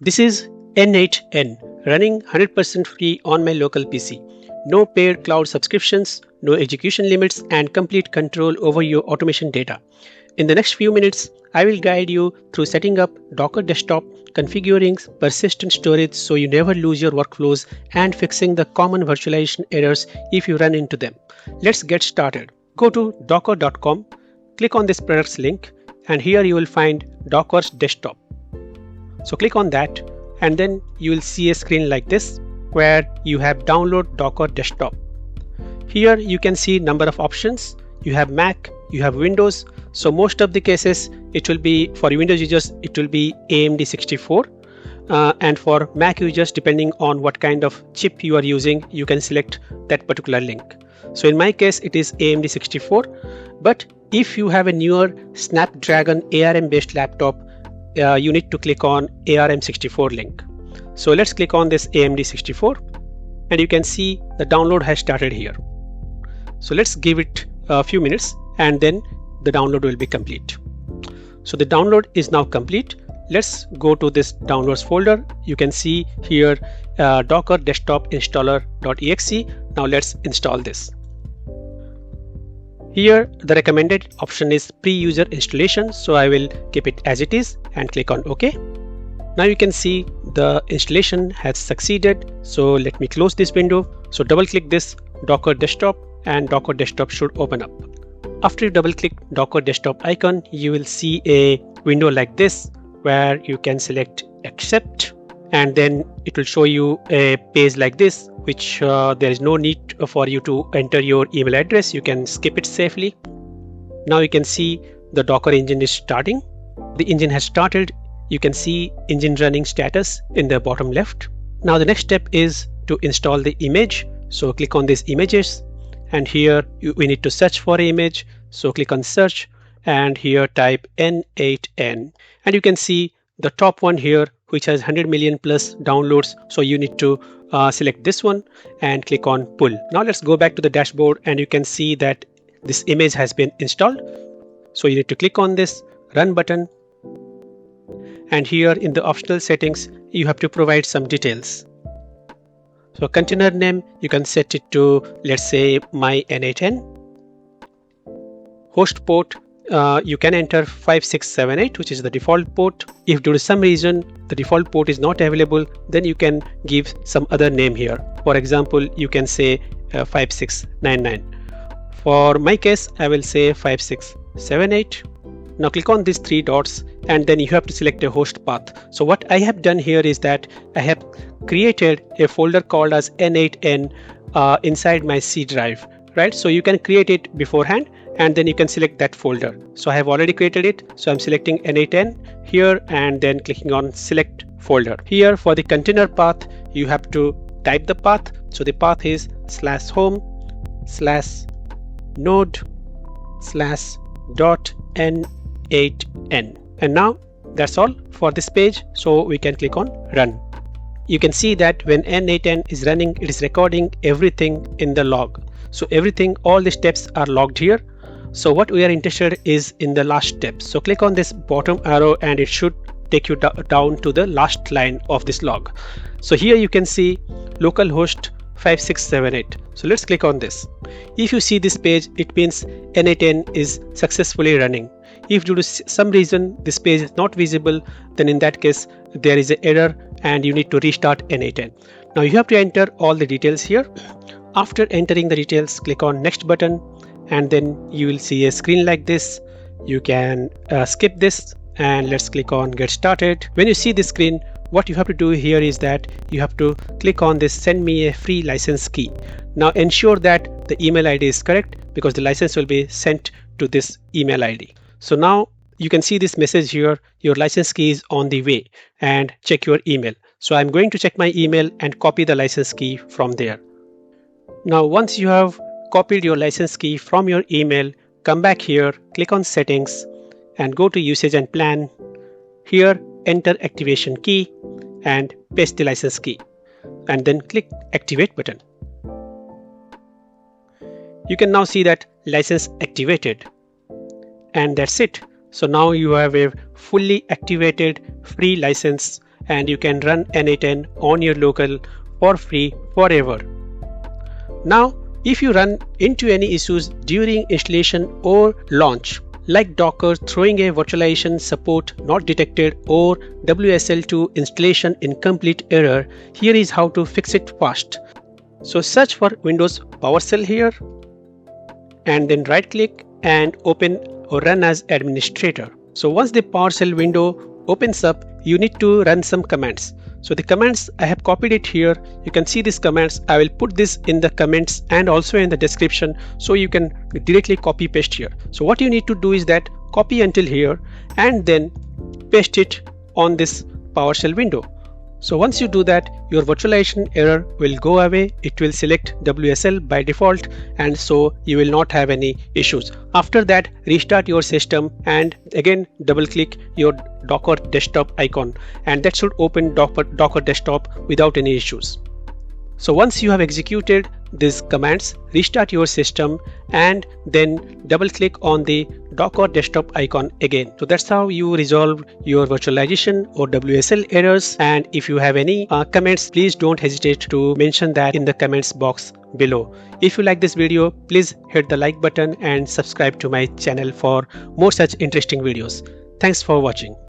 This is N8N running 100% free on my local PC. No paid cloud subscriptions, no execution limits, and complete control over your automation data. In the next few minutes, I will guide you through setting up Docker Desktop, configuring persistent storage so you never lose your workflows, and fixing the common virtualization errors if you run into them. Let's get started. Go to docker.com, click on this products link, and here you will find Docker's Desktop. So click on that, and then you will see a screen like this where you have download Docker Desktop. Here you can see number of options. You have Mac, you have Windows. So most of the cases it will be for Windows users, it will be AMD 64, and for Mac users, depending on what kind of chip you are using, you can select that particular link. So in my case it is AMD 64, but if you have a newer Snapdragon ARM based laptop, you need to click on ARM64 link. So let's click on this AMD 64, and you can see the download has started here. So let's give it a few minutes, and then the download will be complete. So the download is now complete. Let's go to this downloads folder. You can see here Docker Desktop Installer.exe. Now let's install this. Here the recommended option is pre-user installation, so I will keep it as it is and click on OK. Now you can see the installation has succeeded. So let me close this window. So double click this Docker Desktop and Docker Desktop should open up. After you double click Docker Desktop icon, you will see a window like this where you can select accept, and then it will show you a page like this, which there is no need for you to enter your email address. You can skip it safely. Now you can see the Docker engine is starting. The engine has started. You can see engine running status in the bottom left. Now the next step is to install the image. So click on these images, and here we need to search for an image. So click on search, and here type N8N, and you can see the top one here which has 100 million plus downloads. So you need to select this one and click on pull. Now let's go back to the dashboard, and you can see that this image has been installed. So you need to click on this run button, and here in the optional settings you have to provide some details. So container name, you can set it to, let's say, my N8N. Host port, you can enter 5678, which is the default port. If due to some reason the default port is not available, then you can give some other name here. For example, you can say 5699. For my case, I will say 5678. Now click on these three dots, and then you have to select a host path. So what I have done here is that I have created a folder called as N8N inside my C drive, right? So you can create it beforehand, and then you can select that folder. So I have already created it. So I'm selecting N8N here, and then clicking on select folder. Here for the container path, you have to type the path. So the path is /home/node/.n8n. And now that's all for this page. So we can click on run. You can see that when N8N is running, it is recording everything in the log. So everything, all the steps are logged here. So what we are interested is in the last step. So click on this bottom arrow, and it should take you down to the last line of this log. So here you can see localhost 5678. So let's click on this. If you see this page, it means N8N is successfully running. If due to some reason this page is not visible, then in that case there is an error and you need to restart N8N. Now you have to enter all the details here. After entering the details, click on next button, and then you will see a screen like this. You can skip this, and let's click on get started. When you see this screen, what you have to do here is that you have to click on this send me a free license key. Now ensure that the email ID is correct, because the license will be sent to this email ID. So now you can see this message here, your license key is on the way, and check your email. So I'm going to check my email and copy the license key from there. Now once you have copied your license key from your email, come back here, click on settings, and go to usage and plan. Here enter activation key and paste the license key, and then click activate button. You can now see that license activated, and that's it. So now you have a fully activated free license, and you can run N8N on your local for free forever. Now, if you run into any issues during installation or launch, like Docker throwing a virtualization support not detected or WSL2 installation incomplete error, here is how to fix it fast. So search for Windows PowerShell here and then right click and open or run as administrator. So once the PowerShell window opens up, you need to run some commands. So the commands, I have copied it here. You can see these commands. I will put this in the comments and also in the description so you can directly copy paste here. So what you need to do is that copy until here and then paste it on this PowerShell window. So once you do that, your virtualization error will go away. It will select WSL by default, and so you will not have any issues. After that, restart your system and again double click your Docker desktop icon, and that should open Docker desktop without any issues. So once you have executed these commands, restart your system and then double click on the Docker desktop icon again. So that's how you resolve your virtualization or WSL errors. And if you have any comments, please don't hesitate to mention that in the comments box below. If you like this video, please hit the like button and subscribe to my channel for more such interesting videos. Thanks for watching.